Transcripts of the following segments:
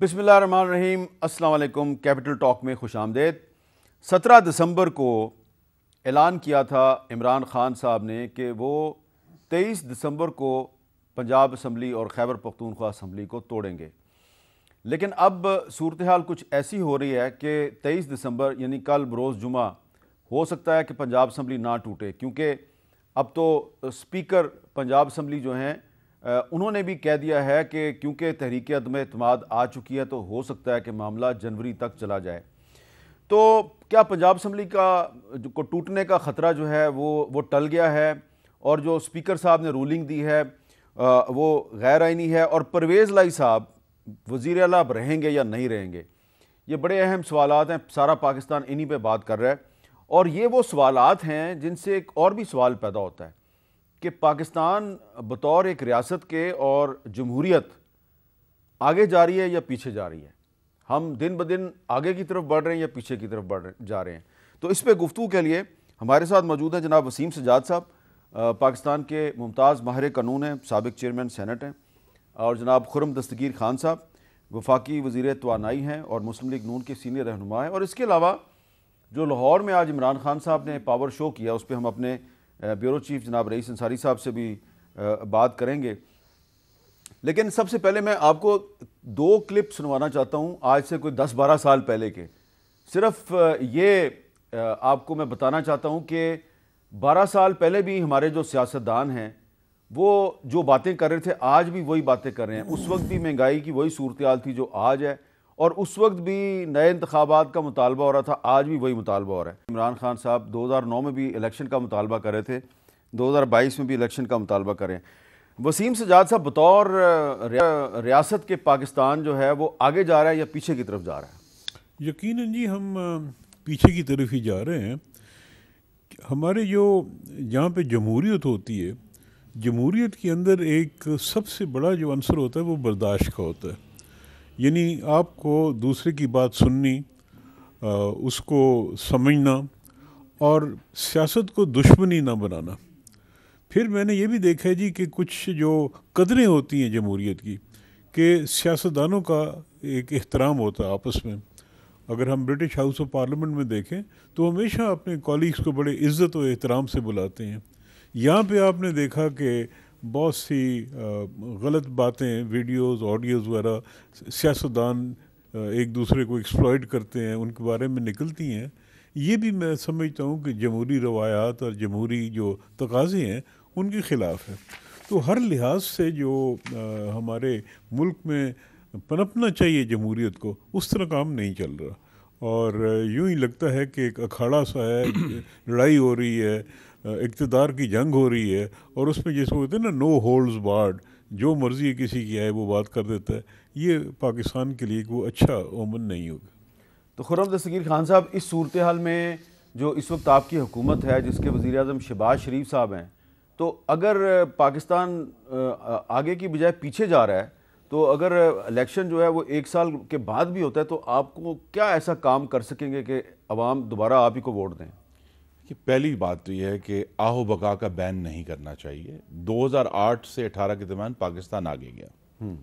बिस्मिल्लाहिर्रहमानिर्रहीम, अस्सलाम वालेकुम। कैपिटल टॉक में खुश आमदेद। 17 दिसंबर को ऐलान किया था इमरान खान साहब ने कि वो 23 दिसंबर को पंजाब असम्बली और खैबर पख्तूनख्वा असम्बली को तोड़ेंगे। लेकिन अब सूरत हाल कुछ ऐसी हो रही है कि 23 दिसंबर यानी कल बरोज़ जुमा हो सकता है कि पंजाब असम्बली ना टूटे, क्योंकि अब तो स्पीकर पंजाब असम्बली जो हैं उन्होंने भी कह दिया है कि क्योंकि तहरीक अदम एतमाद आ चुकी है तो हो सकता है कि मामला जनवरी तक चला जाए। तो क्या पंजाब असम्बली का को टूटने का ख़तरा जो है वो टल गया है, और जो स्पीकर साहब ने रूलिंग दी है वो गैर आइनी है, और परवेज़ लाई साहब वज़ीर आला अब रहेंगे या नहीं रहेंगे? ये बड़े अहम सवालात हैं। सारा पाकिस्तान इन्हीं पे बात कर रहा है, और ये वो सवालात हैं जिनसे एक और भी सवाल पैदा होता है कि पाकिस्तान बतौर एक रियासत के और जमहूरियत आगे जा रही है या पीछे जा रही है। हम दिन ब दिन आगे की तरफ बढ़ रहे हैं या पीछे की तरफ जा रहे हैं। तो इस पे गुफ्तगू के लिए हमारे साथ मौजूद हैं जनाब वसीम सजाद साहब, पाकिस्तान के मुमताज़ माहिर कानून हैं, साबिक चेयरमैन सेनेट हैं, और जनाब खुर्रम दस्तगीर खान साहब वफाकी वज़ीर तवानाई हैं और मुस्लिम लीग नून के सीनियर रहनुमा हैं। और इसके अलावा जो लाहौर में आज इमरान खान साहब ने पावर शो किया, उस पर हम अपने ब्यूरो चीफ जनाब रईस अंसारी साहब से भी बात करेंगे। लेकिन सबसे पहले मैं आपको दो क्लिप सुनवाना चाहता हूं आज से कोई 10-12 साल पहले के। सिर्फ ये आपको मैं बताना चाहता हूं कि 12 साल पहले भी हमारे जो सियासतदान हैं वो जो बातें कर रहे थे आज भी वही बातें कर रहे हैं। उस वक्त भी महंगाई की वही सूरत हाल थी जो आज है, और उस वक्त भी नए इंतखाबात का मुतालबा हो रहा था, आज भी वही मुतालबा हो रहा है। इमरान खान साहब 2009 में भी इलेक्शन का मुतालबा कर रहे थे, 2022 में भी इलेक्शन का मुतालबा करें। वसीम सजाद साहब, बतौर रियासत के पाकिस्तान जो है वो आगे जा रहा है या पीछे की तरफ जा रहा है? यकीनन जी, हम पीछे की तरफ ही जा रहे हैं। हमारे जो जहाँ पे जमहूरियत होती है, जमहूरियत के अंदर एक सबसे बड़ा जो अंसर होता है वो बर्दाश्त का होता है। यानी आपको दूसरे की बात सुननी, उसको समझना और सियासत को दुश्मनी ना बनाना। फिर मैंने ये भी देखा है जी कि कुछ जो कदरें होती हैं जमहूरियत की, कि सियासतदानों का एक एहतराम होता है आपस में। अगर हम ब्रिटिश हाउस ऑफ पार्लियामेंट में देखें तो हमेशा अपने कॉलीग्स को बड़े इज़्ज़त और एहतराम से बुलाते हैं। यहाँ पे आपने देखा कि बहुत सी गलत बातें, वीडियोस, ऑडियोज़ वगैरह सियासतदान एक दूसरे को एक्सप्लॉइट करते हैं, उनके बारे में निकलती हैं। ये भी मैं समझता हूँ कि जमहूरी रवायात और जमहूरी जो तकाज़े हैं उनके ख़िलाफ़ है। तो हर लिहाज से जो हमारे मुल्क में पनपना चाहिए जमहूरियत को, उस तरह काम नहीं चल रहा, और यूँ ही लगता है कि एक अखाड़ा सा है, लड़ाई हो रही है, इक़्तिदार की जंग हो रही है, और उसमें जैसे होते हैं ना, नो होल्ड्स बार्ड, जो मर्ज़ी किसी की आए वो बात कर देता है। ये पाकिस्तान के लिए वो अच्छा ओमन नहीं होगा। तो खुर्रम दस्तगीर खान साहब, इस सूरत हाल में जो इस वक्त आपकी हुकूमत है जिसके वज़ीर आज़म शहबाज शरीफ साहब हैं, तो अगर पाकिस्तान आगे की बजाय पीछे जा रहा है, तो अगर इलेक्शन जो है वो 1 साल के बाद भी होता है, तो आपको क्या ऐसा काम कर सकेंगे कि अवाम दोबारा आप ही को वोट दें? कि पहली बात तो यह है कि आहो बका का बैन नहीं करना चाहिए। 2008 से 18 के दरमियान पाकिस्तान आगे गया।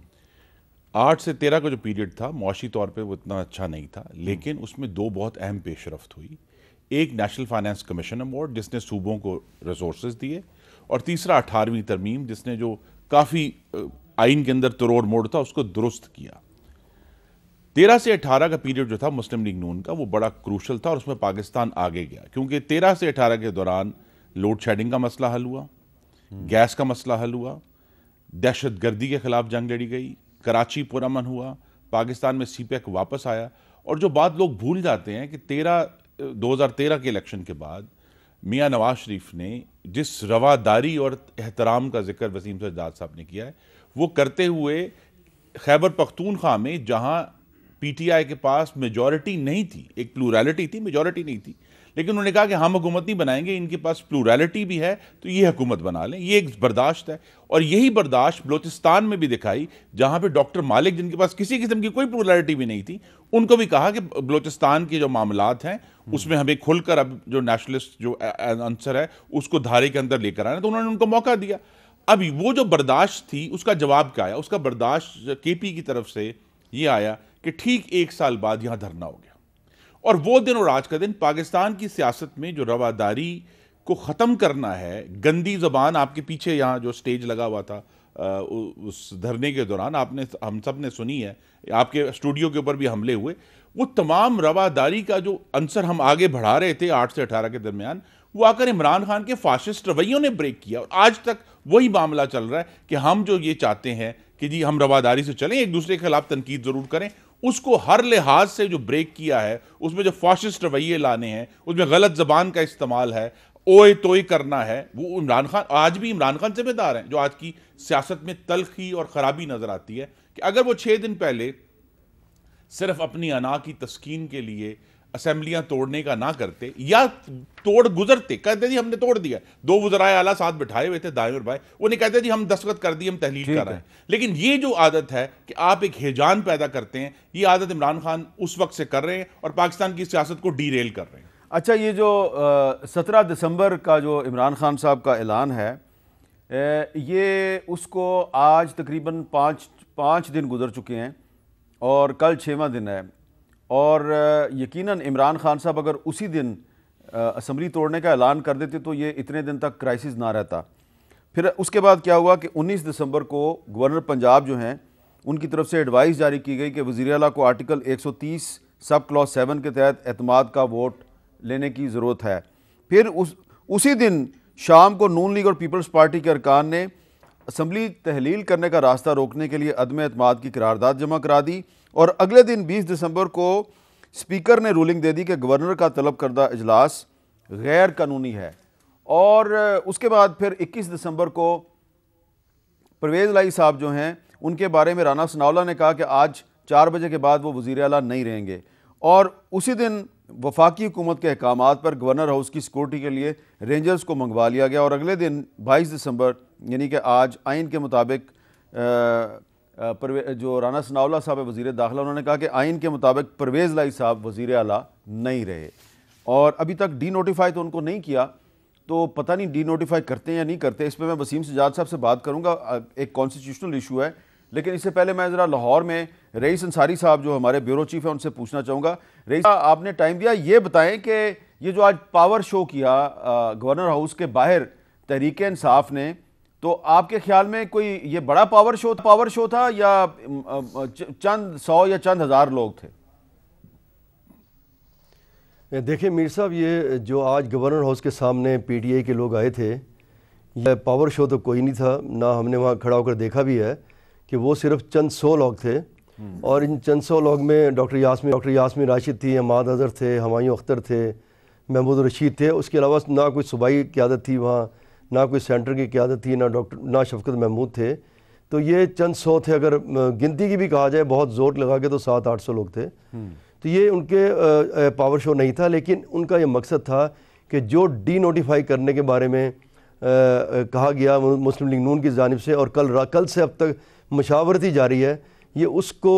8 से 13 का जो पीरियड था मुआशी तौर पे वो इतना अच्छा नहीं था, लेकिन उसमें दो बहुत अहम पेशरफ्त हुई। एक नेशनल फाइनेंस कमीशन अवार्ड जिसने सूबों को रिसोर्सेज दिए, और तीसरा 18वीं तरमीम जिसने जो काफ़ी आइन के अंदर तरोड़ मोड़ था उसको दुरुस्त किया। 13 से 18 का पीरियड जो था मुस्लिम लीग नून का, वो बड़ा क्रूशल था, और उसमें पाकिस्तान आगे गया, क्योंकि 13 से 18 के दौरान लोड शेडिंग का मसला हल हुआ, गैस का मसला हल हुआ, दहशत गर्दी के खिलाफ जंग लड़ी गई, कराची पुरअमन हुआ, पाकिस्तान में सीपैक वापस आया। और जो बात लोग भूल जाते हैं कि 2013 के इलेक्शन के बाद मियाँ नवाज शरीफ ने जिस रवादारी और एहतराम का जिक्र वसीम सजाद साहब ने किया है, वो करते हुए खैबर पख्तूनख्वा में जहाँ पीटीआई के पास मेजॉरिटी नहीं थी, एक प्लूरैलिटी थी, मेजॉरिटी नहीं थी, लेकिन उन्होंने कहा कि हम हुकूमत नहीं बनाएंगे, इनके पास प्लूरैलिटी भी है तो ये हुकूमत बना लें। ये एक बर्दाश्त है, और यही बर्दाश्त बलोचिस्तान में भी दिखाई, जहाँ पे डॉक्टर मालिक, जिनके पास किसी किस्म की कोई प्लूरैलिटी भी नहीं थी, उनको भी कहा कि बलोचिस्तान के जो मामलात हैं उसमें हमें खुलकर अब जो नेशनलिस्ट जो आंसर है उसको धारे के अंदर लेकर आना, तो उन्होंने उनको मौका दिया। अभी वो जो बर्दाश्त थी उसका जवाब क्या आया? उसका बर्दाश्त केपी की तरफ से ये आया कि ठीक 1 साल बाद यहां धरना हो गया। और वो दिन और आज का दिन पाकिस्तान की सियासत में जो रवादारी को ख़त्म करना है, गंदी ज़बान आपके पीछे यहाँ जो स्टेज लगा हुआ था उस धरने के दौरान आपने हम सब ने सुनी है, आपके स्टूडियो के ऊपर भी हमले हुए, वो तमाम रवादारी का जो अंसर हम आगे बढ़ा रहे थे 8 से 18 के दरमियान, वो आकर इमरान खान के फाशिस्ट रवैयों ने ब्रेक किया। और आज तक वही मामला चल रहा है कि हम जो ये चाहते हैं कि जी हम रवादारी से चलें, एक दूसरे के खिलाफ तनकीद ज़रूर करें, उसको हर लिहाज से जो ब्रेक किया है, उसमें जो फाशिस्ट रवैये लाने हैं, उसमें गलत ज़बान का इस्तेमाल है, ओए तोय करना है, वो इमरान खान, आज भी इमरान खान जिम्मेदार हैं जो आज की सियासत में तलखी और ख़राबी नज़र आती है। कि अगर वो 6 दिन पहले सिर्फ अपनी अना की तस्कीन के लिए असेंबलियां तोड़ने का ना करते या तोड़ गुजरते, कहते जी हमने तोड़ दिया, 2 वज़राए आला साथ बिठाए हुए थे दाएं और बाएं, वो नहीं कहते जी हम दस्तखत कर दिए, हम तहलील कर रहे हैं। लेकिन ये जो आदत है कि आप एक हिजान पैदा करते हैं, ये आदत इमरान खान उस वक्त से कर रहे हैं और पाकिस्तान की सियासत को डीरेल कर रहे हैं। अच्छा, ये जो 17 दिसंबर का जो इमरान खान साहब का ऐलान है, ये उसको आज तकरीबन पाँच दिन गुजर चुके हैं और कल 6वां दिन है। और यकीनन इमरान खान साहब अगर उसी दिन असम्बली तोड़ने का ऐलान कर देते तो ये इतने दिन तक क्राइसिस ना रहता। फिर उसके बाद क्या हुआ कि 19 दिसंबर को गवर्नर पंजाब जो हैं उनकी तरफ से एडवाइस जारी की गई कि वज़ीर आला को आर्टिकल 130 सब क्लॉज 7 के तहत एतमाद का वोट लेने की ज़रूरत है। फिर उसी दिन शाम को नून लीग और पीपल्स पार्टी के अरकान ने असम्बली तहलील करने का रास्ता रोकने के लिए अदम एतमाद की करारदाद जमा करा दी। और अगले दिन 20 दिसंबर को स्पीकर ने रूलिंग दे दी कि गवर्नर का तलब करदा इजलास गैर कानूनी है। और उसके बाद फिर 21 दिसंबर को परवेज़ लाई साहब जो हैं उनके बारे में राना सनाउल्लाह ने कहा कि आज 4 बजे के बाद वो वज़ीर आला नहीं रहेंगे। और उसी दिन वफाकी हुकूमत के अहकामात पर गवर्नर हाउस की सिक्योरिटी के लिए रेंजर्स को मंगवा लिया गया। और अगले दिन 22 दिसंबर यानी कि आज आइन के मुताबिक जो राना सनाउल्लाह साहब वज़ीर दाखिला, उन्होंने कहा कि आइन के मुताबिक परवेज़ लाई साहब वज़ीर आला नहीं रहे। और अभी तक डी नोटिफाई तो उनको नहीं किया, तो पता नहीं डी नोटिफाई करते हैं या नहीं करते। इस पर मैं वसीम सजाद साहब से बात करूँगा, एक कॉन्स्टिट्यूशनल इशू है। लेकिन इससे पहले मैं ज़रा लाहौर में रईस अंसारी साहब जो हमारे ब्यूरो चीफ हैं उनसे पूछना चाहूँगा। रईस, आपने टाइम दिया, ये बताएं कि ये जो आज पावर शो किया गवर्नर हाउस के बाहर तहरीक इंसाफ ने, तो आपके ख्याल में कोई ये बड़ा पावर शो था या चंद 100 या चंद हज़ार लोग थे? देखिए मीर साहब, ये जो आज गवर्नर हाउस के सामने पीटीआई के लोग आए थे, यह पावर शो तो कोई नहीं था, ना हमने वहाँ खड़ा होकर देखा भी है कि वो सिर्फ चंद 100 लोग थे। और इन चंद 100 लोग में डॉक्टर यास्मीन राशिद थी, हमाद अज़हर थे, हुमायूं अख्तर थे, महमूद रशीद थे। उसके अलावा ना कोई सूबाई क़यादत थी वहाँ, ना कोई सेंटर की क़यादत थी, ना शफ़क़त महमूद थे। तो ये चंद 100 थे। अगर गिनती की भी कहा जाए बहुत ज़ोर लगा के तो 700-800 लोग थे। तो ये उनके पावर शो नहीं था, लेकिन उनका ये मकसद था कि जो डी नोटिफाई करने के बारे में कहा गया मुस्लिम लीग नून की जानिब से, और कल से अब तक मशावरती जारी है, ये उसको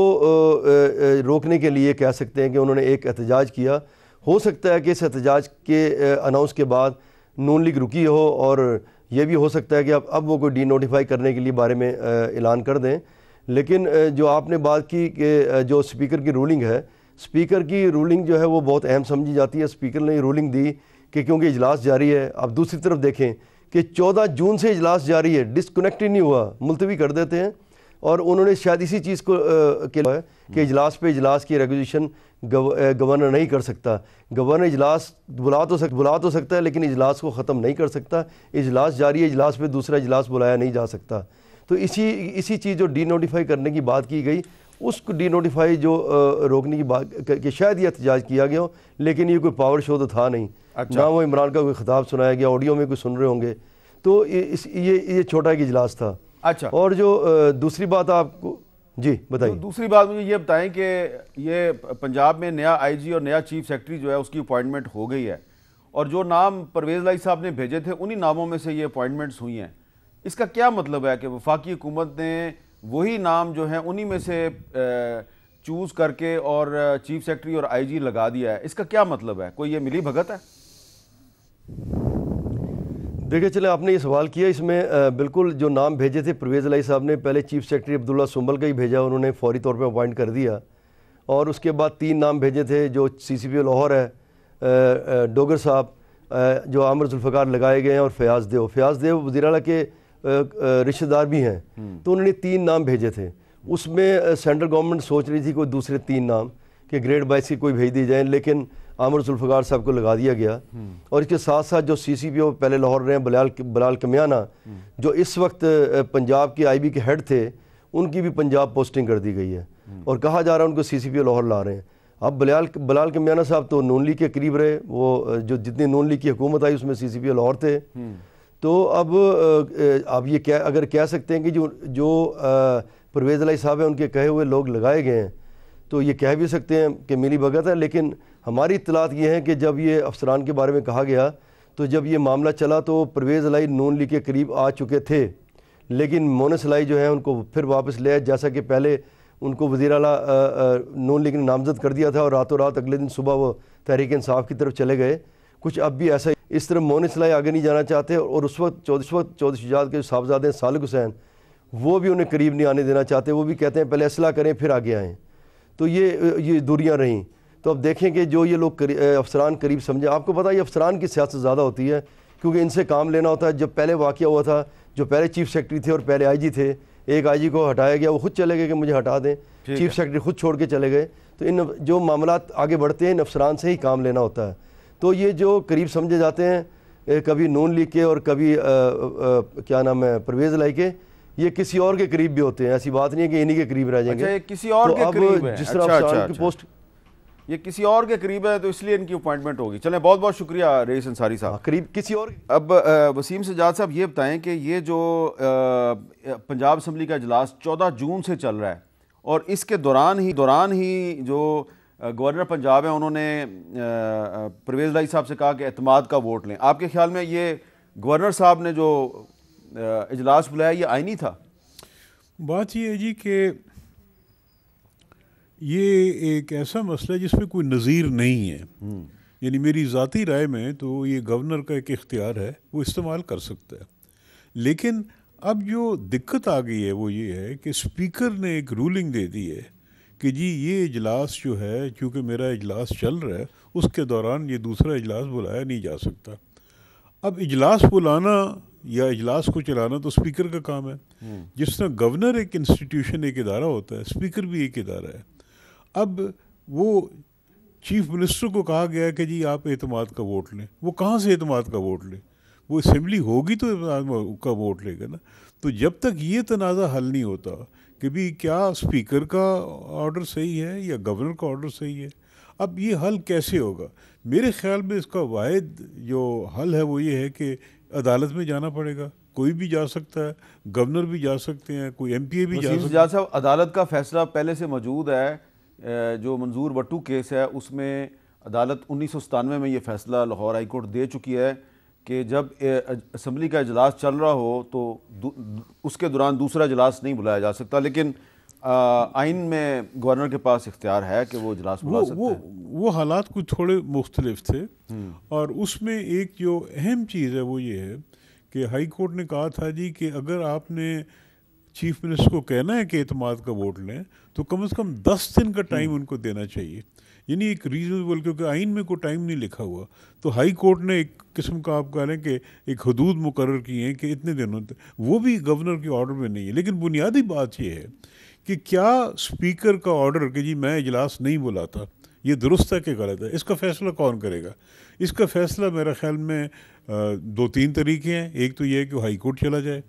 रोकने के लिए कह सकते हैं कि उन्होंने एक एहतजाज किया। हो सकता है कि इस एहतजाज के अनाउंस के बाद नून लीग रुकी हो, और ये भी हो सकता है कि अब वो कोई डी नोटिफाई करने के लिए बारे में ऐलान कर दें। लेकिन जो आपने बात की कि जो स्पीकर की रूलिंग है, स्पीकर की रूलिंग जो है वो बहुत अहम समझी जाती है। स्पीकर ने रूलिंग दी कि क्योंकि इजलास जारी है। अब दूसरी तरफ देखें कि 14 जून से इजलास जारी है, डिस्कनेक्ट ही नहीं हुआ, मुलतवी कर देते हैं। और उन्होंने शायद इसी चीज़ को के है कि इजलास पे इजलास की रेगुलेशन गवर्नर नहीं कर सकता। गवर्नर इजलास बुला तो सकता है, लेकिन इजलास को ख़त्म नहीं कर सकता। इजलास जारी है, इजलास पे दूसरा इजलास बुलाया नहीं जा सकता। तो इसी चीज़ जो डी नोटिफाई करने की बात की गई, उसको डी नोटिफाई जो रोकने की बात कि शायद ये एहतजाज किया गया हो, लेकिन ये कोई पावर शो तो था नहीं। अच्छा। ना वो इमरान का कोई खिताब सुनाया गया, ऑडियो में कोई सुन रहे होंगे। तो ये छोटा एक इजलास था। अच्छा। और जो दूसरी बात आपको जी बताइए। दूसरी बात मुझे ये बताएं कि ये पंजाब में नया आईजी और नया चीफ सेक्रेटरी जो है उसकी अपॉइंटमेंट हो गई है, और जो नाम परवेज़ लाई साहब ने भेजे थे उन्हीं नामों में से ये अपॉइंटमेंट्स हुई हैं। इसका क्या मतलब है कि वफाकी हुकूमत ने वही नाम जो है उन्हीं में से चूज़ करके और चीफ सेक्रेटरी और आईजी लगा दिया है? इसका क्या मतलब है? कोई ये मिली भगत है? देखिए, चले आपने ये सवाल किया, इसमें बिल्कुल जो नाम भेजे थे परवेज़ लाई साहब ने, पहले चीफ सेक्रेटरी अब्दुल्ला सुंबल का ही भेजा, उन्होंने फौरी तौर पे अपॉइंट कर दिया। और उसके बाद 3 नाम भेजे थे जो CCPO लाहौर है, डोगर साहब, जो आमिर जुल्फ़िकार लगाए गए हैं, और फ़याज़ देव वज़ीर आला के रिश्तेदार भी हैं। तो उन्होंने 3 नाम भेजे थे। उसमें सेंट्रल गवर्नमेंट सोच रही थी कोई दूसरे 3 नाम कि ग्रेड 22 की कोई भेज दी जाए, लेकिन आमिर जुल्फ़िकार साहब को लगा दिया गया। और इसके साथ साथ जो CCPO पहले लाहौर रहे हैं, बलाल कमियाना, जो इस वक्त पंजाब के IB के हेड थे, उनकी भी पंजाब पोस्टिंग कर दी गई है और कहा जा रहा है उनको CCPO लाहौर ला रहे हैं। अब बलाल कमियाना साहब तो नून लीग के करीब रहे, वो जो जितनी नून लीग की हुकूमत आई उसमें CCPO लाहौर थे। तो अब ये क्या अगर कह सकते हैं कि जो परवेज़ इलाही साहब हैं उनके कहे हुए लोग लगाए गए हैं, तो ये कह भी सकते हैं कि मिली भगत है। लेकिन हमारी इत्तलात ये है कि जब ये अफसरान के बारे में कहा गया, तो जब ये मामला चला तो परवेज़ इलाही नून लीग के करीब आ चुके थे, लेकिन मोनिस इलाही जो है उनको फिर वापस ले आए, जैसा कि पहले उनको वज़ीर आला नून लीग ने नामज़द कर दिया था और रातों रात अगले दिन सुबह वो तहरीक इंसाफ की तरफ चले गए। कुछ अब भी ऐसा इस तरह मोनिस इलाही आगे नहीं जाना चाहते, और उस वक्त चौधरी शुजात के जो साहबजादे हैं सालिक हुसैन, वो भी उन्हें करीब नहीं आने देना चाहते। वो भी कहते हैं पहले असलाह करें फिर आगे आएँ। तो ये दूरियाँ रहीं। तो अब देखें कि जो ये लोग अफसरान करीब समझे, आपको पता है ये अफसरान की सियासत ज़्यादा होती है, क्योंकि इनसे काम लेना होता है। जब पहले वाक़या हुआ था, जो पहले चीफ सेक्रेटरी थे और पहले IG थे, एक IG को हटाया गया, वो खुद चले गए कि मुझे हटा दें, चीफ सेक्रेटरी खुद छोड़ के चले गए। तो इन जो मामलात आगे बढ़ते हैं, इन अफसरान से ही काम लेना होता है। तो ये जो करीब समझे जाते हैं, कभी नून लीग के और कभी क्या नाम है परवेज़ इलाही के, ये किसी और के करीब भी होते हैं। ऐसी बात नहीं है कि इन्हीं के करीब रह जाएंगे। अच्छा, ये किसी और तो के करीब है। जिस तरह अफसरान की पोस्ट ये किसी और के करीब है, तो इसलिए इनकी अपॉइंटमेंट होगी। चलें, बहुत बहुत शुक्रिया रईस अंसारी साहब। करीब किसी और। अब वसीम सज्जाद साहब ये बताएं कि ये जो पंजाब असम्बली का इजलास 14 जून से चल रहा है, और इसके दौरान ही जो गवर्नर पंजाब है उन्होंने परवेज़ इलाही साहब से कहा कि एतमाद का वोट लें। आपके ख्याल में ये गवर्नर साहब ने जो इजलास बुलाया ये आईनी था? बात ये है जी कि ये एक ऐसा मसला है जिसमें कोई नज़ीर नहीं है। यानी मेरी ज़ाती राय में तो ये गवर्नर का एक इख्तियार है, वो इस्तेमाल कर सकता है। लेकिन अब जो दिक्कत आ गई है वो ये है कि स्पीकर ने एक रूलिंग दे दी है कि जी ये इजलास जो है, चूँकि मेरा इजलास चल रहा है, उसके दौरान ये दूसरा इजलास बुलाया नहीं जा सकता। अब इजलास बुलाना या इजलास को चलाना तो स्पीकर का काम है। जिस तरह गवर्नर एक इंस्टीट्यूशन, एक इदारा होता है, स्पीकर भी एक इदारा है। अब वो चीफ मिनिस्टर को कहा गया कि जी आप एतमाद का वोट लें। वो कहाँ से एतमाद का वोट लें? वो असेंबली होगी तो एतमाद का वोट लेगा ना। तो जब तक ये तनाज़ा हल नहीं होता कि भी क्या स्पीकर का ऑर्डर सही है या गवर्नर का ऑर्डर सही है, अब ये हल कैसे होगा? मेरे ख्याल में इसका वाहिद जो हल है वो ये है कि अदालत में जाना पड़ेगा। कोई भी जा सकता है, गवर्नर भी जा सकते हैं, कोई MPA भी जा सकता है। साहब, अदालत का फैसला पहले से मौजूद है। जो मंजूर बट्टू केस है उसमें अदालत 1997 में ये फ़ैसला लाहौर हाई कोर्ट दे चुकी है कि जब असम्बली का इजलास चल रहा हो तो उसके दौरान दूसरा इजलास नहीं बुलाया जा सकता। लेकिन आइन में गवर्नर के पास इख्तियार है कि वो इजलास बुला सकते हैं। वो हालात कुछ थोड़े मुख्तलिफ थे, और उसमें एक जो अहम चीज़ है वो ये है कि हाई कोर्ट ने कहा था जी कि अगर आपने चीफ मिनिस्टर को कहना है कि एतमाद का वोट लें तो कम से कम 10 दिन का टाइम उनको देना चाहिए। यानी एक रीजनेबल, क्योंकि आइन में कोई टाइम नहीं लिखा हुआ, तो हाई कोर्ट ने एक किस्म का आप कह रहे हैं कि एक हदूद मुकर्रर की है कि इतने दिनों तक, वो भी गवर्नर के ऑर्डर में नहीं है। लेकिन बुनियादी बात ये है कि क्या स्पीकर का ऑर्डर कि जी मैं इजलास नहीं बुलाता, ये दुरुस्त है कि गलत है, इसका फ़ैसला कौन करेगा? इसका फ़ैसला मेरा ख्याल में 2-3 तरीके हैं। एक तो ये है कि हाई कोर्ट चला जाए,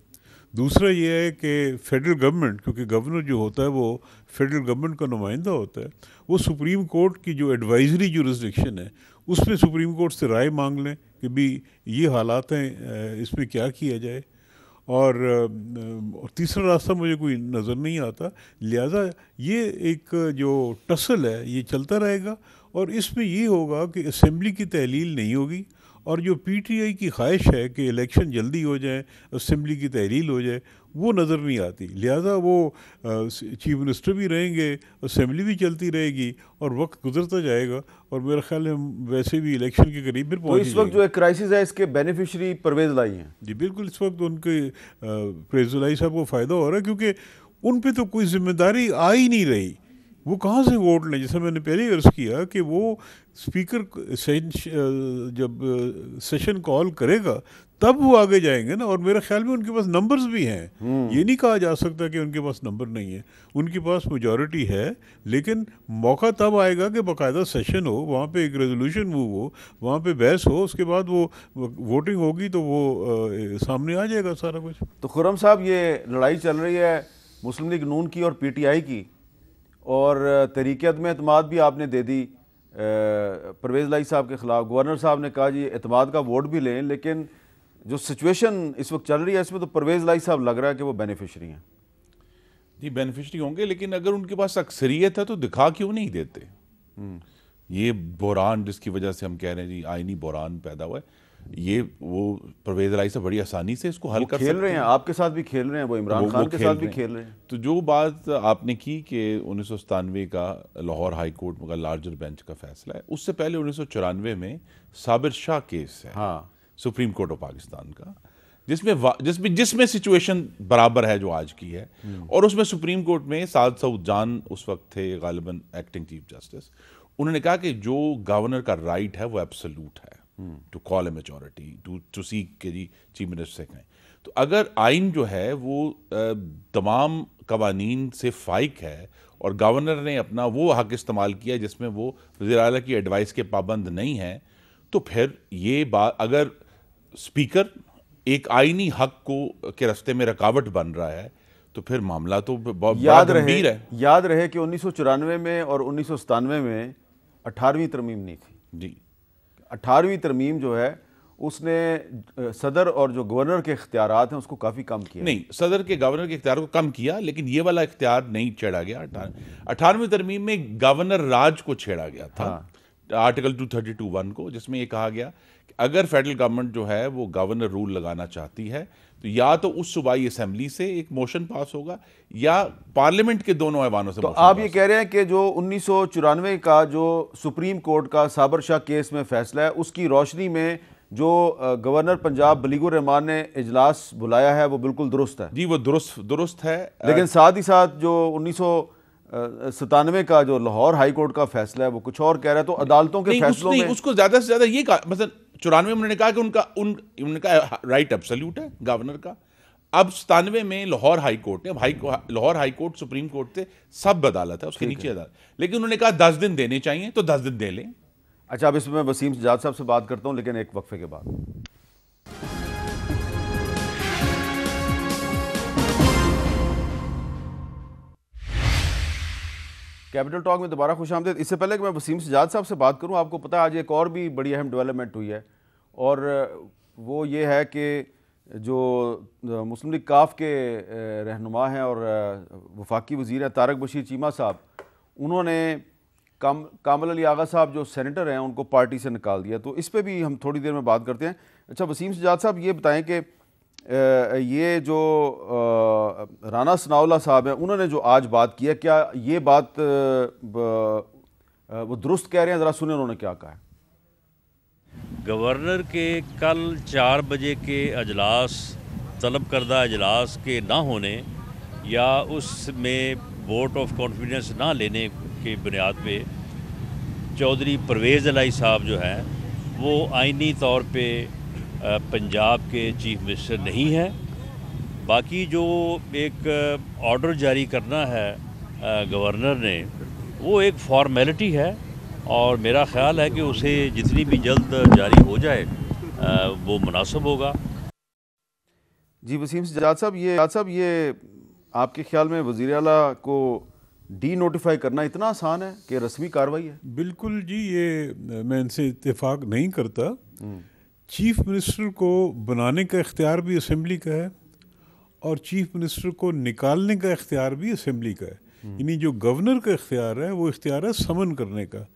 दूसरा ये है कि फेडरल गवर्नमेंट, क्योंकि गवर्नर जो होता है वो फेडरल गवर्नमेंट का नुमाइंदा होता है, वो सुप्रीम कोर्ट की जो एडवाइजरी जुरिस्डिक्शन है उसमें सुप्रीम कोर्ट से राय मांग लें कि भी ये हालात हैं, इसमें क्या किया जाए। और तीसरा रास्ता मुझे कोई नज़र नहीं आता। लिहाजा ये एक जो टसल है ये चलता रहेगा, और इसमें ये होगा कि असेंबली की तहलील नहीं होगी, और जो PTI की ख्वाहिश है कि इलेक्शन जल्दी हो जाए, असेंबली की तहलील हो जाए, वो नज़र नहीं आती। लिहाजा वो चीफ मिनिस्टर भी रहेंगे, असेंबली भी चलती रहेगी, और वक्त गुजरता जाएगा, और मेरा ख्याल है हम वैसे भी इलेक्शन के करीब फिर पहुँच। तो इस वक्त जो एक क्राइसिस है इसके बेनिफिशरी परवेज़ इलाही हैं। जी बिल्कुल, इस वक्त उनके परवेज़ इलाही साहब को फ़ायदा हो रहा है, क्योंकि उन पर तो कोई जिम्मेदारी आ ही नहीं रही वो कहाँ से वोट लें? जैसे मैंने पहले ही अर्ज़ किया कि वो स्पीकर जब सेशन कॉल करेगा तब वो आगे जाएंगे ना, और मेरे ख्याल में उनके पास नंबर्स भी हैं। ये नहीं कहा जा सकता कि उनके पास नंबर नहीं है, उनके पास मेजॉरिटी है, लेकिन मौका तब आएगा कि बाकायदा सेशन हो, वहाँ पे एक रेजोल्यूशन मूव हो, वहाँ पे बहस हो, उसके बाद वो वोटिंग होगी तो वो सामने आ जाएगा सारा कुछ। तो खुर्रम साहब, ये लड़ाई चल रही है मुस्लिम लीग नून की और PTI की, और तहरीक अदम एतमाद भी आपने दे दी परवेज़ लाई साहब के ख़िलाफ़। गवर्नर साहब ने कहा जी एतमाद का वोट भी लें, लेकिन जो सिचुएशन इस वक्त चल रही है इसमें तो परवेज़ लाई साहब लग रहा है कि वो बेनिफिशरी हैं। जी बेनिफिशरी होंगे, लेकिन अगर उनके पास अक्सरियत है तो दिखा क्यों नहीं देते? ये बहरान जिसकी वजह से हम कह रहे हैं जी आईनी बहरान पैदा हुआ है, ये वो परवेज़ लाई से बड़ी आसानी से इसको हल कर खेल रहे हैं, आपके साथ भी खेल रहे हैं, वो इमरान खान के साथ भी खेल रहे हैं। तो जो बात आपने की कि 1997 का लाहौर हाई कोर्ट का लार्जर बेंच का फैसला है, उससे पहले 1994 में साबिर शाह केस है, हाँ, सुप्रीम कोर्ट ऑफ पाकिस्तान का, जिसमें सिचुएशन बराबर है जो आज की है। और उसमें सुप्रीम कोर्ट में साद सऊद जान उस वक्त थे गालिबन एक्टिंग चीफ जस्टिस। उन्होंने कहा कि जो गवर्नर का राइट है वो एब्सोल्यूट है to call a majority, to seek के जी चीफ मिनिस्टर से कहें। तो अगर आइन जो है वो तमाम कवानीन से फाइक है और गवर्नर ने अपना वो हक इस्तेमाल किया जिसमें वो वज़ीर आला की एडवाइस के पाबंद नहीं है, तो फिर ये बात, अगर स्पीकर एक आईनी हक को के रास्ते में रुकावट बन रहा है तो फिर मामला तो बहुत गंभीर है। याद रहे कि 1994 में और 1997 में 18वीं तरमीम नहीं थी जी। 18वीं तरमीम जो है उसने सदर और जो गवर्नर के इख्तियारात हैं उसको काफ़ी कम किया। नहीं, सदर के गवर्नर के इख्तियार को कम किया, लेकिन ये वाला इख्तियार नहीं छेड़ा गया। 18वीं तरमीम में गवर्नर राज को छेड़ा गया था, आर्टिकल 232(1) को, जिसमें ये कहा गया कि अगर फेडरल गवर्नमेंट जो है वो गवर्नर रूल लगाना चाहती है तो या तो उस सूबाई असेंबली से एक मोशन पास होगा या पार्लियामेंट के दोनों ऐवानों से। तो आप ये कह रहे हैं कि जो 1994 का जो सुप्रीम कोर्ट का साबर शाह केस में फैसला है उसकी रोशनी में जो गवर्नर पंजाब बलीगुर रहमान ने इजलास बुलाया है वो बिल्कुल दुरुस्त है? जी, वो दुरुस्त है, लेकिन साथ ही साथ जो 1997 का जो लाहौर हाई कोर्ट का फैसला है वो कुछ और कह रहा है। तो अदालतों के फैसलों में उसको ज्यादा से ज्यादा ये कहा, मतलब 94 में उन्होंने कहा कि उन्होंने कहा राइट एब्सोल्यूट है गवर्नर का। अब 97 में लाहौर हाई कोर्ट ने, Lahore high court supreme court से सब अदालत है, उसके नीचे अदालत, लेकिन उन्होंने कहा 10 दिन देने चाहिए तो 10 दिन दे लें। अच्छा, अब इसमें वसीम सज्जाद साहब से बात करता हूं, लेकिन एक वक्फे के बाद। कैपिटल टॉक में दोबारा खुशामदीद। इससे पहले कि मैं वसीम सज्जाद साहब से बात करूं, आपको पता है आज एक और भी बड़ी अहम डेवलपमेंट हुई है, और वो ये है कि जो मुस्लिम लीग काफ के रहनुमा हैं और वफाकी वज़ीर हैं तारक बशीर चीमा साहब, उन्होंने कामल अली आगा साहब जो सेनेटर हैं उनको पार्टी से निकाल दिया। तो इस पे भी हम थोड़ी देर में बात करते हैं। अच्छा वसीम सज्जाद साहब, ये बताएं कि ये जो राना सनाउल्लाह साहब हैं उन्होंने जो आज बात की है, क्या ये बात वो दुरुस्त कह रहे हैं? ज़रा सुने उन्होंने क्या कहा है। गवर्नर के कल 4 बजे के अजलास, तलब करदा अजलास के ना होने या उसमें वोट ऑफ कॉन्फिडेंस ना लेने की बुनियाद पे चौधरी परवेज़ लाई साहब जो हैं वो आइनी तौर पे पंजाब के चीफ मिनिस्टर नहीं है। बाकी जो एक ऑर्डर जारी करना है गवर्नर ने, वो एक फॉर्मेलिटी है और मेरा ख्याल है कि उसे जितनी भी जल्द जारी हो जाए वो मुनासिब होगा। जी वसीम सज्जाद साहब, ये आपके ख्याल में वज़ीर आला को डी नोटिफाई करना इतना आसान है कि रस्मी कार्रवाई है? बिल्कुल जी, ये मैं इनसे इत्तेफाक नहीं करता। चीफ मिनिस्टर को बनाने का इख्तियार भी असेंबली का है और चीफ मिनिस्टर को निकालने का इख्तियार भी असेंबली का है। यानी जो गवर्नर का इख्तियार है वो इख्तियार है समन करने का।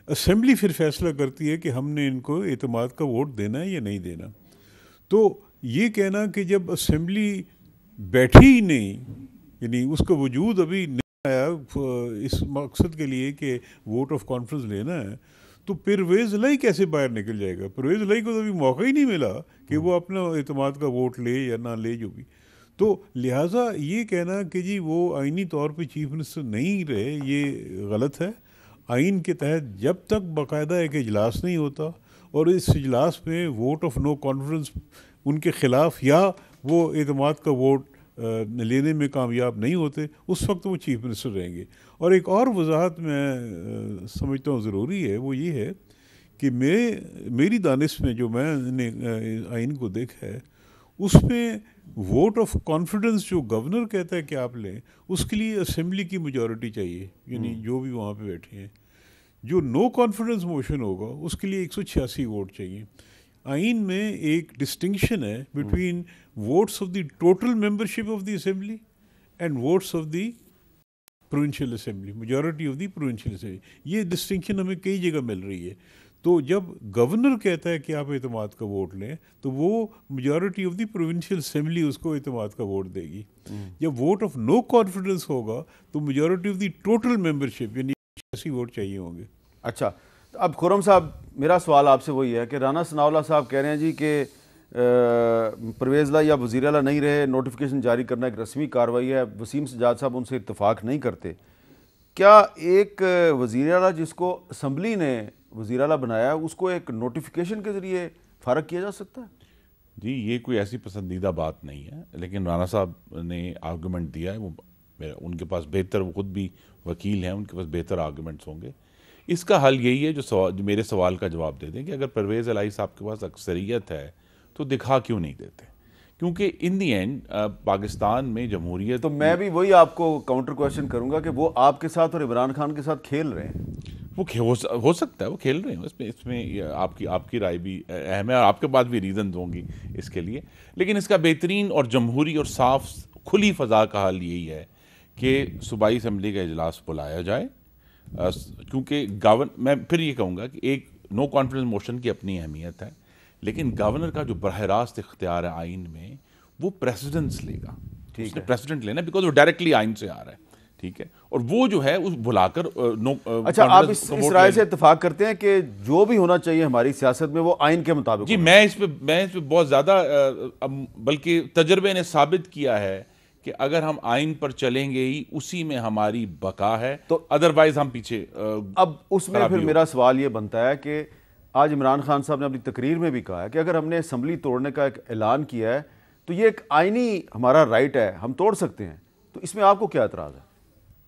असेंबली फिर फैसला करती है कि हमने इनको एतमाद का वोट देना है या नहीं देना। तो ये कहना कि जब असेंबली बैठी ही नहीं, यानी उसका वजूद अभी नहीं आया इस मकसद के लिए कि वोट ऑफ कॉन्फ्रेंस लेना है, तो परवेज़ लाई कैसे बाहर निकल जाएगा? परवेज़ लाई को तो अभी मौका ही नहीं मिला कि वो अपना एतमाद का वोट ले या ना ले जो भी। तो लिहाजा ये कहना कि जी वो आइनी तौर पे चीफ मिनिस्टर नहीं रहे, ये गलत है। आइन के तहत जब तक बाकायदा एक इजलास नहीं होता और इस इजलास में वोट ऑफ नो कॉन्फिडेंस उनके ख़िलाफ़ या वो एतमाद का वोट लेने में कामयाब नहीं होते, उस वक्त वो चीफ मिनिस्टर रहेंगे। और एक और वजाहत मैं समझता हूँ ज़रूरी है, वो ये है कि मेरी दानिश में जो मैंने आइन को देखा है उसमें वोट ऑफ कॉन्फिडेंस जो गवर्नर कहता है कि आप लें, उसके लिए असेंबली की मेजॉरिटी चाहिए, यानी जो भी वहाँ पे बैठे हैं। जो नो कॉन्फिडेंस मोशन होगा उसके लिए 186 वोट चाहिए। आइन में एक डिस्टिंक्शन है between votes of the total membership of the assembly and votes of the provincial assembly, majority of the provincial assembly. ये डिस्टिंक्शन हमें कई जगह मिल रही है। तो जब गवर्नर कहता है कि आप एतमाद का वोट लें, तो वो majority of the provincial assembly उसको एतमाद का वोट देगी। जब वोट ऑफ नो कॉन्फिडेंस होगा तो majority of the total membership यानी 80 वोट चाहिए होंगे। अच्छा, तो अब खुर्रम साहब, मेरा सवाल आपसे वही है कि राना सनाउल्लाह साहब कह रहे हैं जी कि परवेज़ ला या वज़ीर आला नहीं रहे, नोटिफिकेशन जारी करना एक रस्मी कार्रवाई है, वसीम सज्जाद साहब उनसे इत्तेफाक नहीं करते। क्या एक वज़ीर आला जिसको असम्बली ने वज़ीर आला बनाया है उसको एक नोटिफिकेशन के ज़रिए फ़ारग किया जा सकता है? जी, ये कोई ऐसी पसंदीदा बात नहीं है, लेकिन राना साहब ने आर्गूमेंट दिया है, वो उनके पास बेहतर, वो खुद भी वकील हैं, उनके पास बेहतर आर्गूमेंट्स होंगे। इसका हल यही है जो मेरे सवाल का जवाब दे दें कि अगर परवेज़ इलाही साहब के पास अक्सरियत है तो दिखा क्यों नहीं देते, क्योंकि इन दी एंड पाकिस्तान में जमहूरियत। तो मैं भी वही आपको काउंटर क्वेश्चन करूंगा कि वो आपके साथ और इमरान खान के साथ खेल रहे हैं। वो हो सकता है वो खेल रहे हैं, इसमें आपकी राय भी अहम है और आपके पास भी रीज़न होंगी इसके लिए। लेकिन इसका बेहतरीन और जमहूरी और साफ खुली फ़ज़ा का हल यही है कि सूबाई असम्बली का इजलास बुलाया जाए, क्योंकि मैं फिर ये कहूँगा कि एक नो कॉन्फिडेंस मोशन की अपनी अहमियत है, लेकिन गवर्नर का जो बरह रास्त इख्तियार है आइन में, वो प्रेसिडेंस लेगा। ठीक है, प्रेसिडेंट लेना बिकॉज वो डायरेक्टली आइन से आ रहा है। ठीक है, और वो जो है उस बुलाकर अच्छा, आप इस राय से इत्तेफाक करते हैं कि जो भी होना चाहिए हमारी सियासत में वो आइन के मुताबिक? जी, मैं इस पे बहुत ज़्यादा, बल्कि तजर्बे ने साबित किया है कि अगर हम आइन पर चलेंगे ही उसी में हमारी बका है, तो अदरवाइज हम पीछे। अब उसमें फिर मेरा सवाल ये बनता है कि आज इमरान खान साहब ने अपनी तकरीर में भी कहा है कि अगर हमने असम्बली तोड़ने का एक ऐलान किया है तो ये एक आइनी हमारा राइट है, हम तोड़ सकते हैं। तो इसमें आपको क्या एतराज़ है?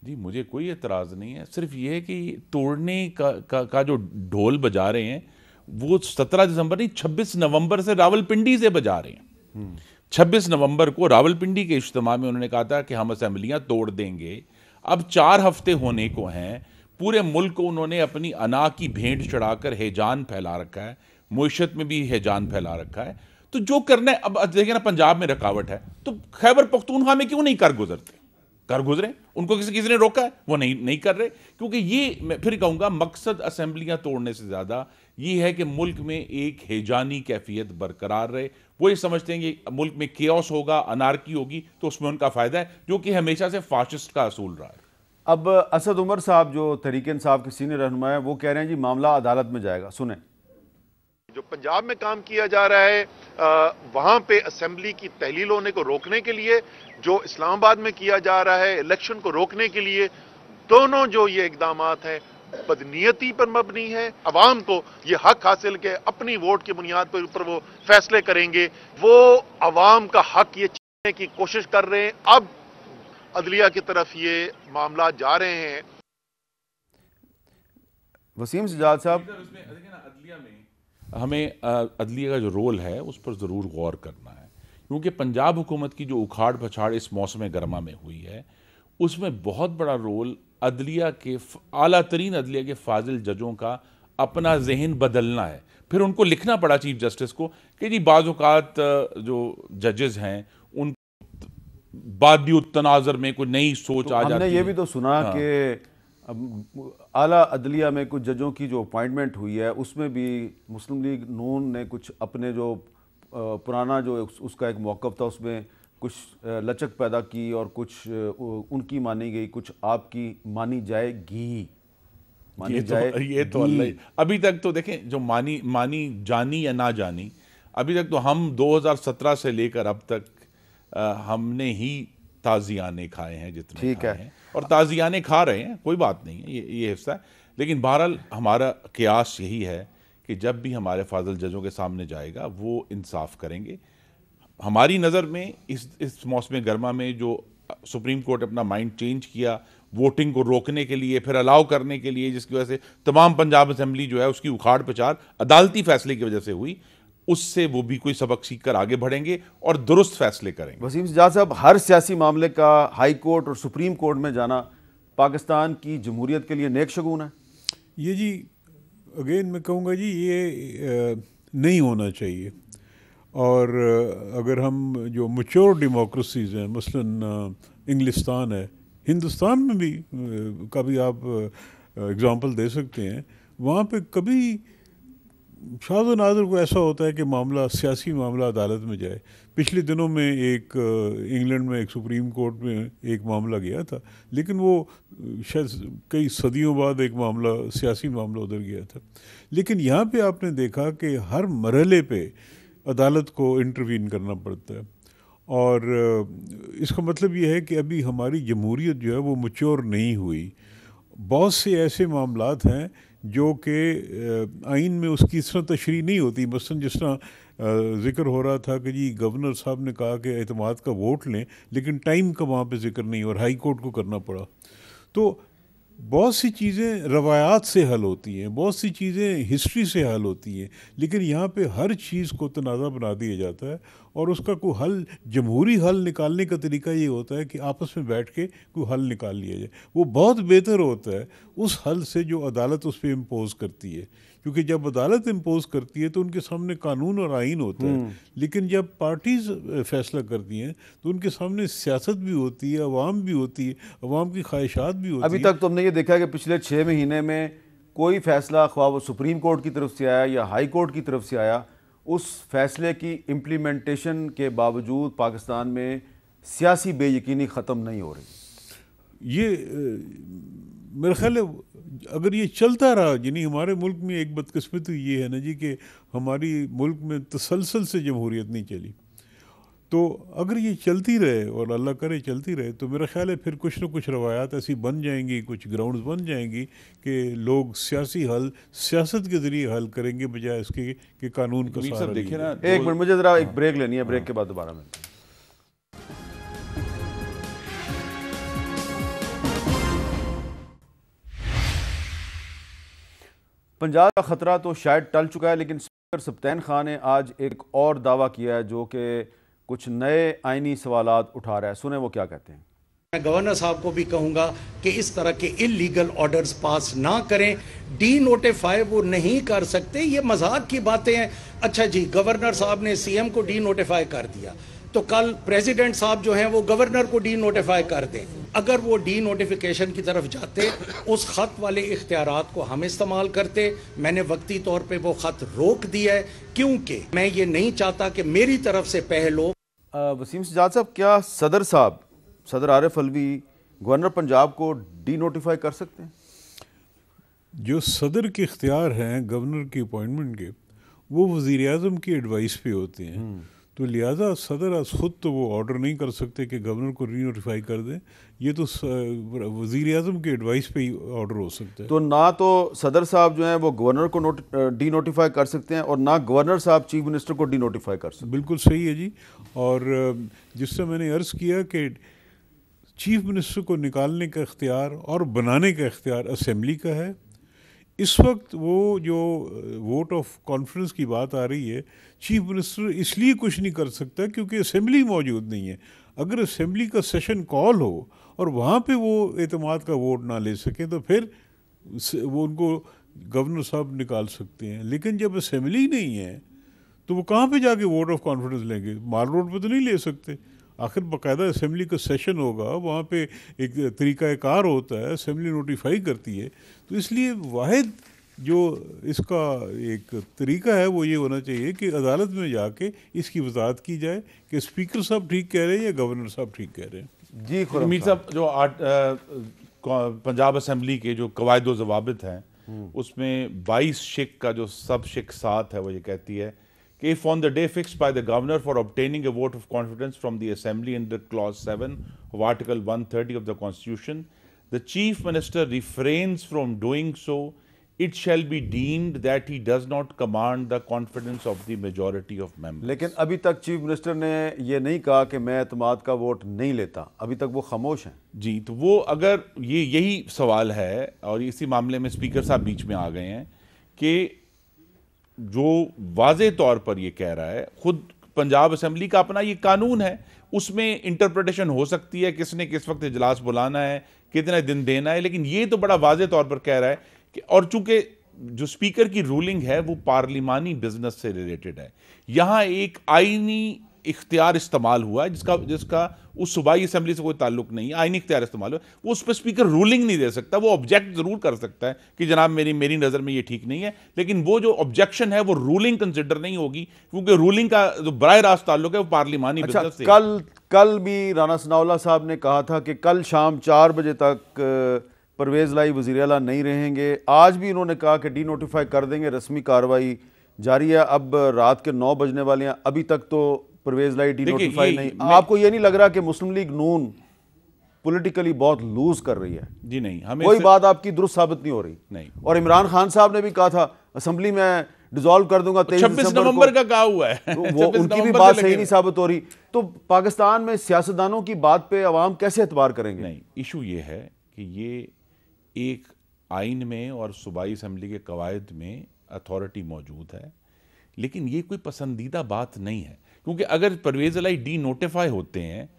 जी, मुझे कोई एतराज़ नहीं है, सिर्फ ये है कि तोड़ने का जो ढोल बजा रहे हैं वो 17 दिसंबर नहीं 26 नवंबर से रावलपिंडी से बजा रहे हैं। 26 नवंबर को रावलपिंडी के इज्तिमा में उन्होंने कहा था कि हम असेंबलियां तोड़ देंगे। अब 4 हफ्ते होने को हैं, पूरे मुल्क को उन्होंने अपनी अना की भेंट चढ़ाकर हैजान फैला रखा है, मुईशत में भी हैजान फैला रखा है। तो जो करना है, अब देखिए ना, पंजाब में रुकावट है तो खैबर पख्तूनख्वा में क्यों नहीं कर गुजरे? उनको किसी ने रोका है? वो नहीं कर रहे, क्योंकि ये मैं फिर कहूँगा मकसद असेंबलियां तोड़ने से ज़्यादा ये है कि मुल्क में एक हैजानी कैफियत बरकरार रहे। वो ये समझते हैं कि मुल्क में केओस होगा, अनारकी होगी तो उसमें उनका फ़ायदा है, जो कि हमेशा से फाशिस्ट का असूल रहा है। अब असद उमर साहब जो तहरीक इंसाफ के सीनियर रहनुमा है वो कह रहे हैं जी मामला अदालत में जाएगा। सुने, जो पंजाब में काम किया जा रहा है वहां पे असेंबली की तहलील होने को रोकने के लिए, जो इस्लामाबाद में किया जा रहा है इलेक्शन को रोकने के लिए, दोनों जो ये इकदामात हैं बदनीयती पर मबनी है। अवाम को ये हक हासिल के अपनी वोट की बुनियाद पर ऊपर वो फैसले करेंगे, वो अवाम का हक ये छीनने की कोशिश कर रहे हैं। अब अदलिया की तरफ ये मामला जा रहे हैं। वसीम सज्जाद साहब, अदलिया में हमें अदलिया का जो रोल है उस पर ज़रूर गौर करना है, क्योंकि पंजाब हुकूमत की जो उखाड़ पछाड़ इस मौसम गर्मा में हुई है उसमें बहुत बड़ा रोल अदलिया के आला तरीन अदलिया के फाजिल जजों का अपना जहन बदलना है। फिर उनको लिखना पड़ा चीफ जस्टिस को कि जी बाज़ औक़ात जो जजेस हैं उन बादी तनाज़र में कोई नई सोच आ जाती है। हमने ये भी तो सुना कि आला अदलिया में कुछ जजों की जो अपॉइंटमेंट हुई है उसमें भी मुस्लिम लीग नून ने कुछ अपने जो पुराना जो उसका एक मौक़िफ़ था उसमें कुछ लचक पैदा की और कुछ उनकी मानी गई, कुछ आपकी मानी जाएगी। ये तो अल्लाह, अभी तक तो देखें जो मानी जानी या ना जानी, अभी तक तो हम 2017 से लेकर अब तक हमने ही ताज़ियाने खाए हैं जितने ठीक खाए है। हैं, और ताज़ियाने खा रहे हैं, कोई बात नहीं है, ये हिस्सा है। लेकिन बहरहाल हमारा क़यास यही है कि जब भी हमारे फाजिल जजों के सामने जाएगा वो इंसाफ करेंगे। हमारी नज़र में इस मौसम गर्मा में जो सुप्रीम कोर्ट अपना माइंड चेंज किया वोटिंग को रोकने के लिए, फिर अलाउ करने के लिए, जिसकी वजह से तमाम पंजाब असम्बली जो है उसकी उखाड़ पचार अदालती फैसले की वजह से हुई, उससे वो भी कोई सबक सीख कर आगे बढ़ेंगे और दुरुस्त फैसले करेंगे। वसीम सज्जाद साहब, हर सियासी मामले का हाई कोर्ट और सुप्रीम कोर्ट में जाना पाकिस्तान की जमहूरियत के लिए नेक शगुन है? ये जी अगेन मैं कहूँगा जी ये नहीं होना चाहिए। और अगर हम जो मैच्योर डेमोक्रेसीज़ हैं, मसलन इंग्लिस्तान है, हिंदुस्तान में भी कभी आप एग्ज़ाम्पल दे सकते हैं, वहाँ पे कभी शाद व नादिर को ऐसा होता है कि मामला सियासी मामला अदालत में जाए। पिछले दिनों में एक इंग्लैंड में एक सुप्रीम कोर्ट में एक मामला गया था, लेकिन वो शायद कई सदियों बाद एक मामला सियासी मामला उधर गया था। लेकिन यहाँ पे आपने देखा कि हर मरहले पे अदालत को इंटरवीन करना पड़ता है, और इसका मतलब ये है कि अभी हमारी जमहूरियत जो है वो मैच्योर नहीं हुई। बहुत से ऐसे मामलात हैं जो कि आइन में उसकी इस तरह तशरीह नहीं होती। मसलन जिस तरह ज़िक्र हो रहा था कि जी गवर्नर साहब ने कहा कि एतमाद का वोट लें, लेकिन टाइम का वहाँ पे ज़िक्र नहीं, और हाई कोर्ट को करना पड़ा। तो बहुत सी चीज़ें रवायात से हल होती हैं, बहुत सी चीज़ें हिस्ट्री से हल होती हैं, लेकिन यहाँ पे हर चीज़ को तनाज़ा बना दिया जाता है, और उसका कोई हल, जमहूरी हल निकालने का तरीका ये होता है कि आपस में बैठ के कोई हल निकाल लिया जाए। वो बहुत बेहतर होता है उस हल से जो अदालत उस पर इम्पोज़ करती है, क्योंकि जब अदालत इम्पोज़ करती है तो उनके सामने कानून और आइन होता है, लेकिन जब पार्टीज़ फैसला करती हैं तो उनके सामने सियासत भी होती है, अवाम भी होती है, अवाम की ख्वाहिशात भी होती है। अभी तक तो हमने ये देखा कि पिछले 6 महीने में कोई फैसला, ख्वाह वो सुप्रीम कोर्ट की तरफ से आया या हाई कोर्ट की तरफ से आया, उस फैसले की इम्प्लीमेंटेशन के बावजूद पाकिस्तान में सियासी बेयकीनी ख़त्म नहीं हो रही। ये मेरा ख्याल है अगर ये चलता रहा, यानी हमारे मुल्क में एक बदकिस्मती ये है ना जी कि हमारी मुल्क में तसलसल से जमहूरियत नहीं चली, तो अगर ये चलती रहे और अल्लाह करे चलती रहे, तो मेरा ख्याल है फिर कुछ न कुछ रवायात ऐसी बन जाएंगी, कुछ ग्राउंड्स बन जाएंगी कि लोग सियासी हल सियासत के ज़रिए हल करेंगे, बजाय इसके कि कानून का सहारा देखिए ना, एक मिनट, मुझे ज़रा एक ब्रेक लेनी है, ब्रेक के बाद दोबारा मिलते हैं। पंजाब का ख़तरा तो शायद टल चुका है, लेकिन स्पीकर सब्तैन खान ने आज एक और दावा किया है जो कि कुछ नए आइनी सवालात उठा रहा है। सुने वो क्या कहते हैं। मैं गवर्नर साहब को भी कहूंगा कि इस तरह के इलीगल ऑर्डर्स पास ना करें, डी नोटिफाई वो नहीं कर सकते, ये मजाक की बातें हैं। अच्छा जी, गवर्नर साहब ने सीएम को डी नोटिफाई कर दिया, तो कल प्रेसिडेंट साहब जो हैं वो गवर्नर को डी नोटिफाई कर दें। अगर वो डी नोटिफिकेशन की तरफ जाते, उस खत वाले इख्तियारात को हम इस्तेमाल करते। मैंने वक्ती तौर पे वो खत रोक दिया है, क्योंकि मैं ये नहीं चाहता कि मेरी तरफ से पहलो। वसीम सज्जाद साहब, क्या सदर साहब, सदर आरिफ अलवी गवर्नर पंजाब को डी नोटिफाई कर सकते हैं? जो सदर के इख्तियार हैं गवर्नर की अपॉइंटमेंट के, वो वज़ीर आज़म की एडवाइस पे होते हैं, तो लिहाजा सदर आज खुद तो वो ऑर्डर नहीं कर सकते कि गवर्नर को री नोटिफाई कर दें। ये तो वज़ीर आज़म की एडवाइस पे ही ऑर्डर हो सकता है। तो ना तो सदर साहब जो हैं वो गवर्नर को डी नोटिफाई कर सकते हैं, और ना गवर्नर साहब चीफ मिनिस्टर को डी नोटिफाई कर सकते हैं। बिल्कुल सही है जी। और जिससे मैंने अर्ज़ किया कि चीफ मिनिस्टर को निकालने का इख्तियार और बनाने का इख्तियार असेंबली का है। इस वक्त वो जो वोट ऑफ कॉन्फिडेंस की बात आ रही है, चीफ मिनिस्टर इसलिए कुछ नहीं कर सकता क्योंकि असेंबली मौजूद नहीं है। अगर असेंबली का सेशन कॉल हो और वहाँ पे वो एतमाद का वोट ना ले सकें, तो फिर वो उनको गवर्नर साहब निकाल सकते हैं। लेकिन जब असेंबली नहीं है तो वो कहाँ पे जाके वोट ऑफ कॉन्फिडेंस लेंगे? माल रोड पे तो नहीं ले सकते। आखिर बाकायदा असेंबली का सेशन होगा, वहाँ पे एक तरीक़ाकार होता है, असेंबली नोटिफाई करती है। तो इसलिए वाहिद जो इसका एक तरीका है वो ये होना चाहिए कि अदालत में जाके इसकी वजाहत की जाए कि स्पीकर साहब ठीक कह रहे हैं या गवर्नर साहब ठीक कह रहे हैं। जी मीर साहब, जो पंजाब असेंबली के जो कवायद व ज़वाबित हैं उसमें 22 शिक का जो सब शिक 7 है वो ये कहती है कि if on the day fixed by the governor for obtaining a vote of confidence from the assembly under clause 7 of article 130 of the constitution, the chief minister refrains from doing so, it shall be deemed that he does not command the confidence of the majority of members. लेकिन अभी तक chief minister ने ये नहीं कहा कि मैं एतमाद का वोट नहीं लेता, अभी तक वो खामोश हैं। जी, तो वो अगर यही सवाल है और इसी मामले में स्पीकर साहब बीच में आ गए हैं कि जो वाज़े तौर पर ये कह रहा है, खुद पंजाब असेंबली का अपना ये कानून है, उसमें इंटरप्रिटेशन हो सकती है किसने किस वक्त इजलास बुलाना है, कितने दिन देना है, लेकिन ये तो बड़ा वाज़े तौर पर कह रहा है कि, और चूंकि जो स्पीकर की रूलिंग है वो पार्लिमानी बिजनेस से रिलेटेड है, यहाँ एक आईनी इख्तियार इस्तेमाल हुआ है जिसका उस सूबाई असेंबली से कोई ताल्लुक नहीं है, आईनी इख्तियार इस्तेमाल हुआ, वो उस पर स्पीकर रूलिंग नहीं दे सकता, वो ऑब्जेक्ट जरूर कर सकता है कि जनाब मेरी नज़र में ये ठीक नहीं है, लेकिन वो जो ऑब्जेक्शन है वो रूलिंग कंसिडर नहीं होगी, क्योंकि रूलिंग का जो बराह रास्त ताल्लुक है वो पार्लिमानी बिजनेस से। कल भी राना सनाउल्लाह साहब ने कहा था कि कल शाम 4 बजे तक परवेज़ लाई वज़ीर आला नहीं रहेंगे, आज भी इन्होंने कहा कि डी नोटिफाई कर देंगे, रस्मी कार्रवाई जारी है, अब रात के 9 बजने वाले हैं, अभी तक तो परवेज़ लाई डी नोटिफाई नहीं। आपको ये नहीं लग रहा कि मुस्लिम लीग नून पॉलिटिकली बहुत लूज कर रही है? जी नहीं, हमें कोई बात आपकी दुरुस्त साबित नहीं हो रही। नहीं, और इमरान खान साहब ने भी कहा था असेंबली में डिसॉल्व कर दूंगा 26 नवंबर का कहा हुआ है, तो वो उनकी भी बात सही नहीं साबित हो रही। तो पाकिस्तान में सियासतदानों की बात पे अवाम कैसे एतबार करेंगे? नहीं, इशू ये है कि ये एक आइन में और सूबाई असेंबली के कवायद में अथॉरिटी मौजूद है, लेकिन ये कोई पसंदीदा बात नहीं है, क्योंकि अगर परवेज़ लाई डी नोटिफाई होते हैं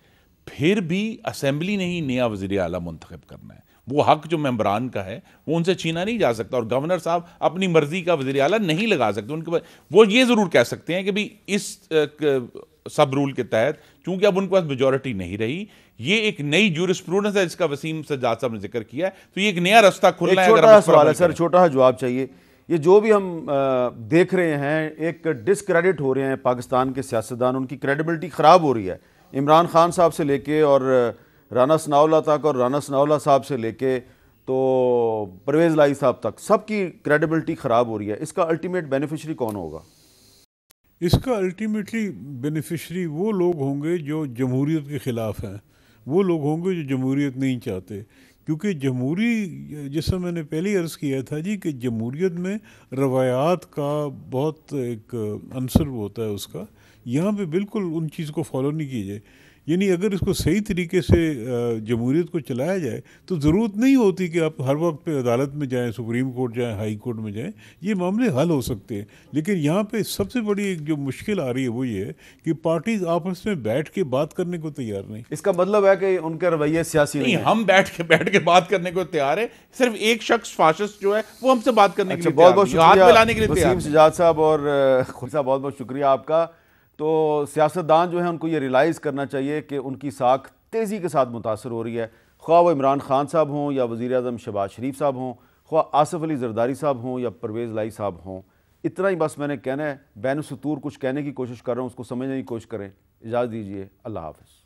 फिर भी असेंबली ने ही नया वज़ीर आला मुंतखब करना है, वो हक जो मेंबरान का है वो उनसे छीना नहीं जा सकता, और गवर्नर साहब अपनी मर्जी का वज़ीर आला नहीं लगा सकते। उनके वो ये ज़रूर कह सकते हैं कि भाई इस सब रूल के तहत चूंकि अब उनके पास मेजॉरिटी नहीं रही, ये एक नई जूरिस्प्रूडेंस है जिसका वसीम सज्जाद साहब ने जिक्र किया है, तो ये एक नया रास्ता खुलना है। छोटा सवाल है सर, छोटा सा जवाब चाहिए। ये जो भी हम देख रहे हैं, एक डिसक्रेडिट हो रहे हैं पाकिस्तान के सियासतदान, उनकी क्रेडिबिलिटी ख़राब हो रही है, इमरान खान साहब से लेके और राना सनाउल्लाह तक, और राना सनाउल्लाह साहब से लेके तो परवेज़ लाई साहब तक, सबकी क्रेडिबिलिटी ख़राब हो रही है। इसका अल्टीमेट बेनिफिशरी कौन होगा? इसका अल्टीमेटली बेनिफिशरी वो लोग होंगे जो जमहूरियत के ख़िलाफ़ हैं, वो लोग होंगे जो जमहूरियत नहीं चाहते, क्योंकि जमहूरी, जैसा मैंने पहले ही अर्ज़ किया था जी, कि जमहूरियत में रवायात का बहुत एक अंसर होता है उसका, यहाँ पे बिल्कुल उन चीज़ को फॉलो नहीं कीजिए। यानी अगर इसको सही तरीके से जमहूरियत को चलाया जाए तो ज़रूरत नहीं होती कि आप हर वक्त पे अदालत में जाएं, सुप्रीम कोर्ट जाएं, हाई कोर्ट में जाएं, ये मामले हल हो सकते हैं। लेकिन यहाँ पे सबसे बड़ी एक जो मुश्किल आ रही है वो ये है कि पार्टीज आपस में बैठ के बात करने को तैयार नहीं। इसका मतलब है कि उनके रवैये सियासी नहीं है। हम बैठ के बात करने को तैयार है, सिर्फ एक शख्स फाशिस्ट जो है वो हमसे बात करने के लिए बहुत बहुत शुक्रिया वसीम सज्जाद साहब और खुद साहब, बहुत बहुत शुक्रिया आपका। तो सियासतदान जो है उनको ये रियलाइज़ करना चाहिए कि उनकी साख तेज़ी के साथ मुतासर हो रही है, ख्वाह वो इमरान खान साहब हों या वज़ीर आज़म शहबाज शरीफ साहब हों, ख्वाह आसिफ अली ज़रदारी साहब हों या परवेज़ लाई साहब हों। इतना ही बस मैंने कहना है, बैन सुतूर कुछ कहने की कोशिश कर रहा हूँ, उसको समझने की कोशिश करें। इजाज़त दीजिए, अल्लाह हाफ़िज़।